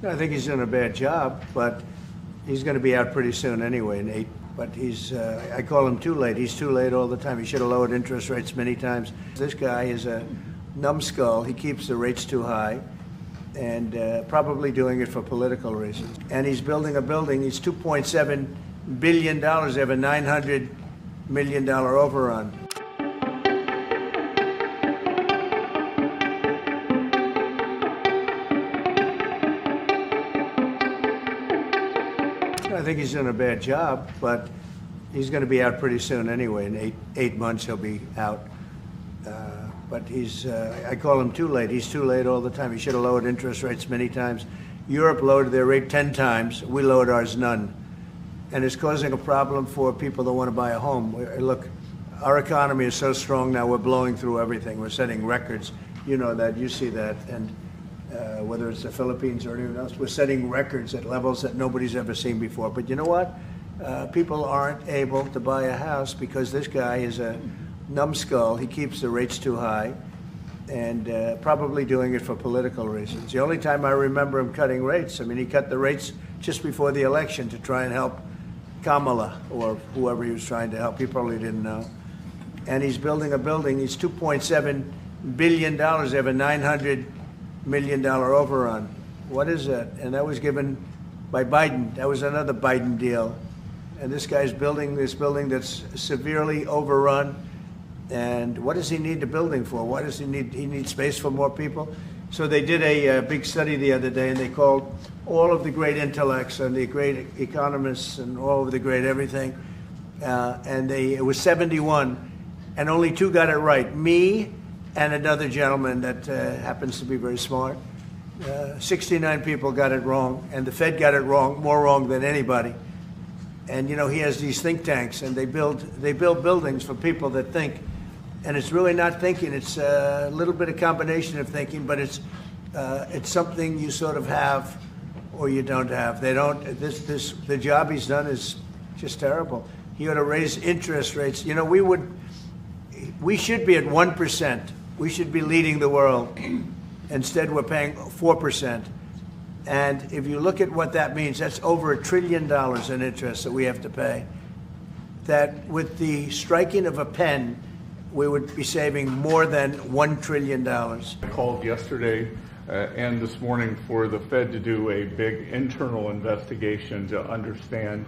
I think he's doing a bad job, but he's going to be out pretty soon anyway, Nate. But I call him too late. He's too late all the time. He should have lowered interest rates many times. This guy is a numbskull. He keeps the rates too high and probably doing it for political reasons. And he's building a building. He's $2.7 billion. They have a $900 million overrun. I think he's doing a bad job, but he's going to be out pretty soon anyway. In eight months, he'll be out. But I call him too late. He's too late all the time. He should have lowered interest rates many times. Europe lowered their rate 10 times. We lowered ours none. And it's causing a problem for people that want to buy a home. Look, our economy is so strong now, we're blowing through everything. We're setting records. You know that, you see that. And whether it's the Philippines or anyone else, we're setting records at levels that nobody's ever seen before. But you know what? People aren't able to buy a house because this guy is a numbskull. He keeps the rates too high and probably doing it for political reasons. The only time I remember him cutting rates, I mean, he cut the rates just before the election to try and help Kamala or whoever he was trying to help. He probably didn't know. And he's building a building. He's $2.7 billion. They have a $900 million overrun. What is that? And that was given by Biden. That was another Biden deal. And this guy's building this building that's severely overrun. And what does he need the building for? What does he need? He needs space for more people. So they did a big study the other day, and they called all of the great intellects and the great economists and all of the great everything. And it was 71, and only 2 got it right. Me and another gentleman that happens to be very smart. 69 people got it wrong, and the Fed got it wrong, more wrong than anybody. And you know, he has these think tanks, and they build buildings for people that think. And it's really not thinking; it's a little bit of combination of thinking, but it's something you sort of have or you don't have. They don't. The job he's done is just terrible. He ought to raise interest rates. You know, we should be at 1%. We should be leading the world. Instead, we're paying 4%. And if you look at what that means, that's over $1 trillion in interest that we have to pay. That with the striking of a pen, we would be saving more than $1 trillion. I called yesterday and this morning for the Fed to do a big internal investigation to understand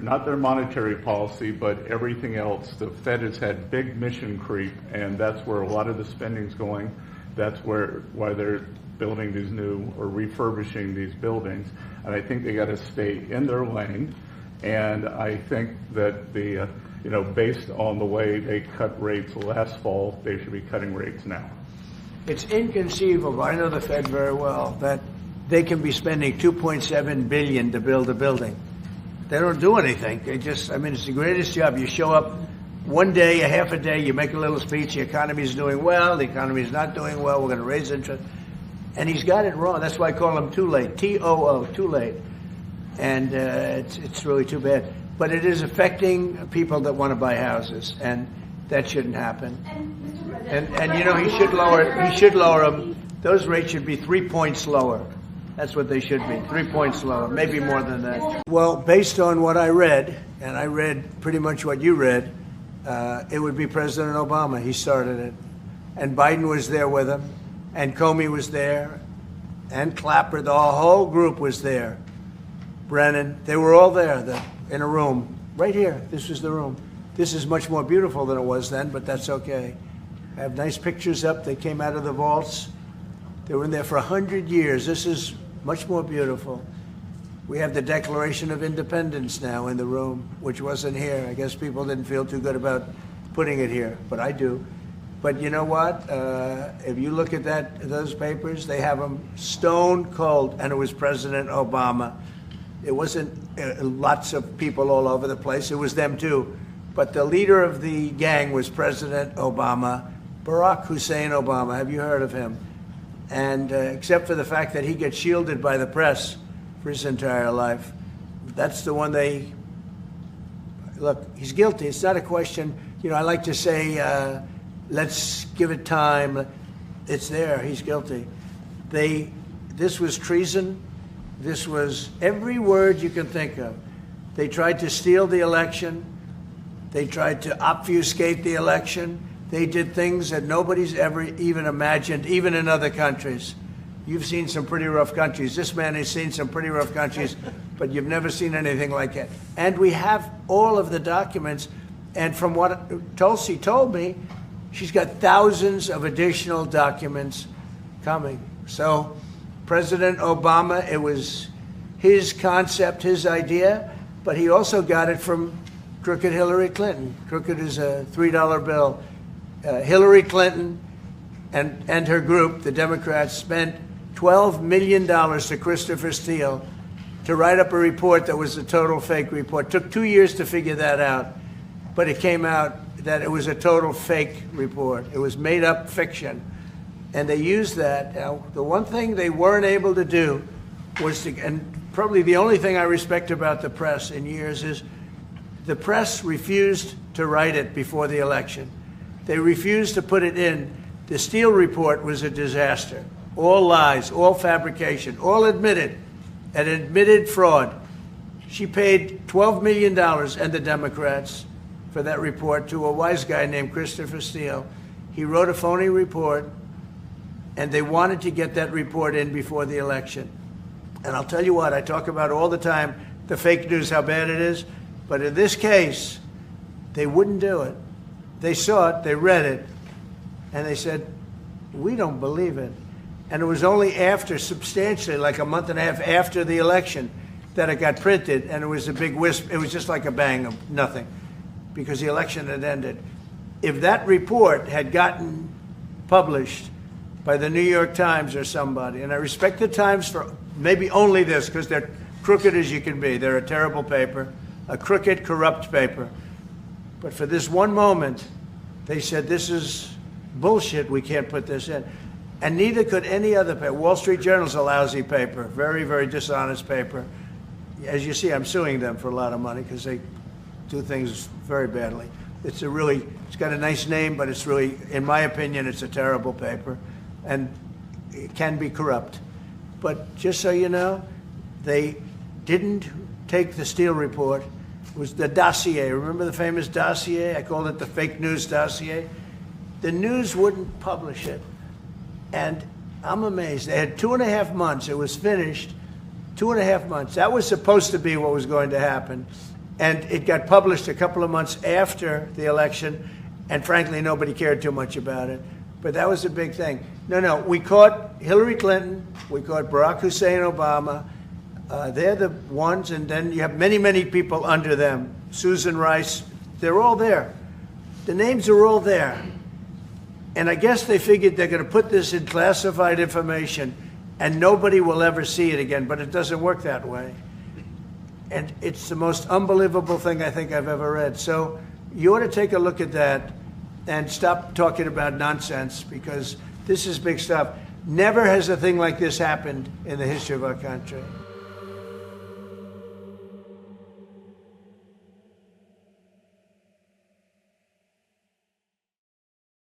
not their monetary policy, but everything else. The Fed has had big mission creep, and that's where a lot of the spending's going. That's why they're building these new or refurbishing these buildings. And I think they got to stay in their lane. And I think that based on the way they cut rates last fall, they should be cutting rates now. It's inconceivable. I know the Fed very well that they can be spending $2.7 billion to build a building. They don't do anything. It's the greatest job. You show up one day, a half a day, you make a little speech, the economy's doing well, the economy's not doing well, we're going to raise interest. And he's got it wrong. That's why I call him too late, T-O-O, too late. And it's really too bad. But it is affecting people that want to buy houses, and that shouldn't happen. And you know, he should lower them. Those rates should be 3 points lower. That's what they should be, 3 points lower, maybe more than that. Well, based on what I read, and I read pretty much what you read, it would be President Obama. He started it. And Biden was there with him, and Comey was there, and Clapper, the whole group was there. Brennan, they were all there in a room, right here. This was the room. This is much more beautiful than it was then, but that's okay. I have nice pictures up. They came out of the vaults. They were in there for 100 years. This is much more beautiful. We have the Declaration of Independence now in the room, which wasn't here. I guess people didn't feel too good about putting it here, but I do. But you know what? If you look at those papers, they have them stone cold, and it was President Obama. It wasn't lots of people all over the place. It was them too. But the leader of the gang was President Obama, Barack Hussein Obama. Have you heard of him? And except for the fact that he gets shielded by the press for his entire life, that's the one look, he's guilty. It's not a question, you know, I like to say, let's give it time. It's there, he's guilty. This was treason, This was every word you can think of. They tried to steal the election. They tried to obfuscate the election. They did things that nobody's ever even imagined, even in other countries. You've seen some pretty rough countries. This man has seen some pretty rough countries, but you've never seen anything like it. And we have all of the documents. And from what Tulsi told me, she's got thousands of additional documents coming. So President Obama, it was his concept, his idea, but he also got it from crooked Hillary Clinton. Crooked is a $3 bill. Hillary Clinton and her group, the Democrats, spent $12 million to Christopher Steele to write up a report that was a total fake report. Took 2 years to figure that out, but it came out that it was a total fake report. It was made up fiction. And they used that. Now, the one thing they weren't able to do was to, and probably the only thing I respect about the press in years is the press refused to write it before the election. They refused to put it in. The Steele report was a disaster. All lies, all fabrication, all admitted, an admitted fraud. She paid $12 million, and the Democrats, for that report to a wise guy named Christopher Steele. He wrote a phony report, and they wanted to get that report in before the election. And I'll tell you what, I talk about all the time, the fake news, how bad it is. But in this case, they wouldn't do it. They saw it, they read it, and they said, we don't believe it. And it was only after, substantially, like a month and a half after the election, that it got printed, and it was a big wisp. It was just like a bang of nothing, because the election had ended. If that report had gotten published by the New York Times or somebody, and I respect the Times for maybe only this, because they're crooked as you can be. They're a terrible paper, a crooked, corrupt paper. But for this one moment, they said, this is bullshit, we can't put this in. And neither could any other paper. Wall Street Journal's a lousy paper, very, very dishonest paper. As you see, I'm suing them for a lot of money because they do things very badly. It's got a nice name, but it's really, in my opinion, it's a terrible paper. And it can be corrupt. But just so you know, they didn't take the Steele report. It was the dossier. Remember the famous dossier? I called it the fake news dossier. The news wouldn't publish it. And I'm amazed. They had 2.5 months. It was finished. 2.5 months. That was supposed to be what was going to happen. And it got published a couple of months after the election. And frankly, nobody cared too much about it. But that was a big thing. No, we caught Hillary Clinton. We caught Barack Hussein Obama. They're the ones, and then you have many, many people under them. Susan Rice, they're all there. The names are all there. And I guess they figured they're going to put this in classified information, and nobody will ever see it again, but it doesn't work that way. And it's the most unbelievable thing I think I've ever read. So you ought to take a look at that and stop talking about nonsense, because this is big stuff. Never has a thing like this happened in the history of our country.